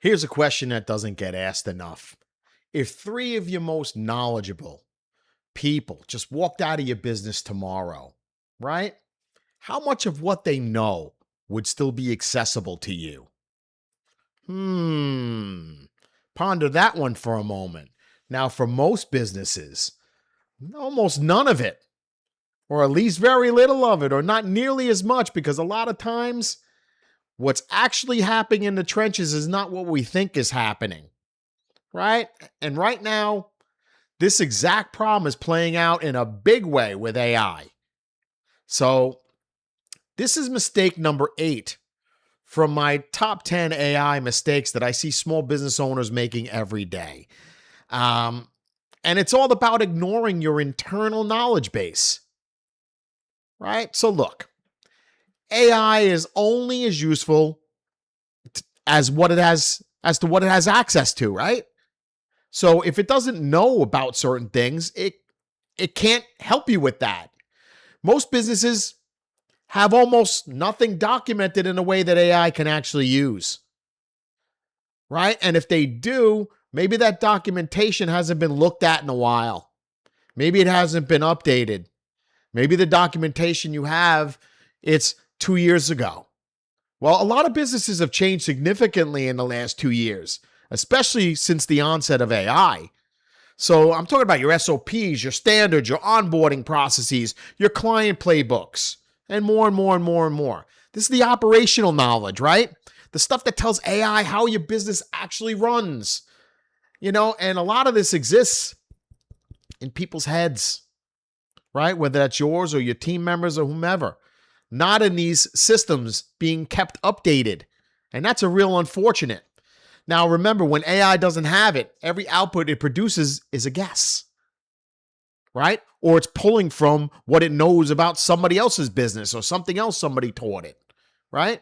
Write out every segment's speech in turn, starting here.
Here's a question that doesn't get asked enough. If three of your most knowledgeable people just walked out of your business tomorrow, right? How much of what they know would still be accessible to you? Ponder that one for a moment. Now, for most businesses, almost none of it, or at least very little of it, or not nearly as much, because a lot of times what's actually happening in the trenches is not what we think is happening, right? And right now, this exact problem is playing out in a big way with AI. So this is mistake number 8 from my top 10 AI mistakes that I see small business owners making every day. And it's all about ignoring your internal knowledge base, right? So look, AI is only as useful as what it has, as to what it has access to, right? So if it doesn't know about certain things, it can't help you with that. Most businesses have almost nothing documented in a way that AI can actually use, right? And if they do, maybe that documentation hasn't been looked at in a while. Maybe it hasn't been updated. Maybe the documentation you have, it's 2 years ago. Well, a lot of businesses have changed significantly in the last 2 years, especially since the onset of AI. So I'm talking about your SOPs, your standards, your onboarding processes, your client playbooks, and more and more and more and more. This is the operational knowledge, right? The stuff that tells AI how your business actually runs. And a lot of this exists in people's heads, right? Whether that's yours or your team members or whomever. Not in these systems being kept updated. And that's a real unfortunate. Now, remember, when AI doesn't have it, every output it produces is a guess, right? Or it's pulling from what it knows about somebody else's business or something else somebody taught it, right?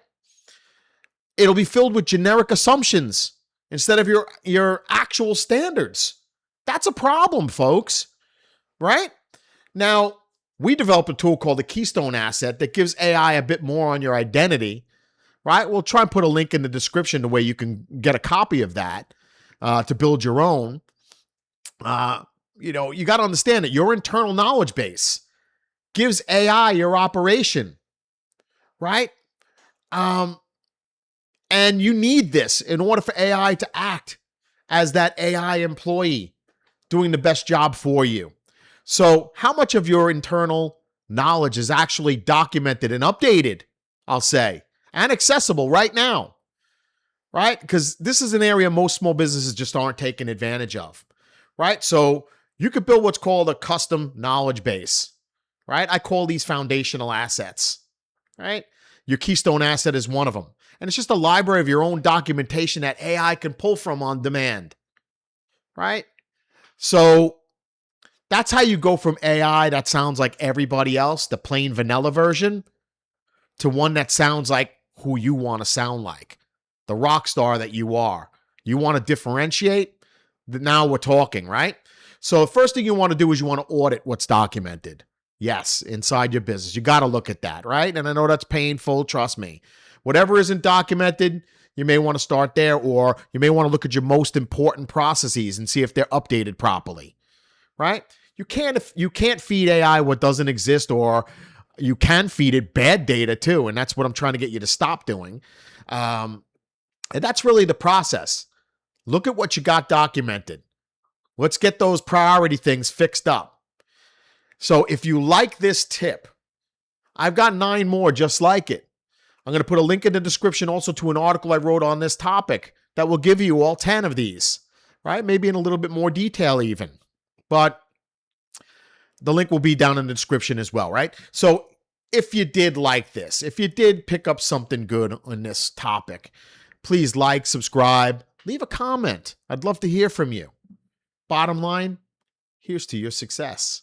It'll be filled with generic assumptions instead of your actual standards. That's a problem, folks, right? Now, we developed a tool called the Keystone Asset that gives AI a bit more on your identity, right? We'll try and put a link in the description the way you can get a copy of that to build your own. You got to understand that your internal knowledge base gives AI your operation, right? And you need this in order for AI to act as that AI employee doing the best job for you. So how much of your internal knowledge is actually documented and updated, I'll say, and accessible right now, right? Because this is an area most small businesses just aren't taking advantage of, right? So you could build what's called a custom knowledge base, right? I call these foundational assets, right? Your Keystone Asset is one of them. And it's just a library of your own documentation that AI can pull from on demand, right? So that's how you go from AI that sounds like everybody else, the plain vanilla version, to one that sounds like who you want to sound like, the rock star that you are. You want to differentiate? Now we're talking, right? So the first thing you want to do is you want to audit what's documented. Yes, inside your business. You got to look at that, right? And I know that's painful, trust me. Whatever isn't documented, you may want to start there, or you may want to look at your most important processes and see if they're updated properly, right? You can't feed AI what doesn't exist, or you can feed it bad data too, and that's what I'm trying to get you to stop doing. And that's really the process. Look at what you got documented. Let's get those priority things fixed up. So if you like this tip, I've got 9 more just like it. I'm going to put a link in the description also to an article I wrote on this topic that will give you all 10 of these, right? Maybe in a little bit more detail even. But the link will be down in the description as well, right? So if you did like this, if you did pick up something good on this topic, please like, subscribe, leave a comment. I'd love to hear from you. Bottom line, here's to your success.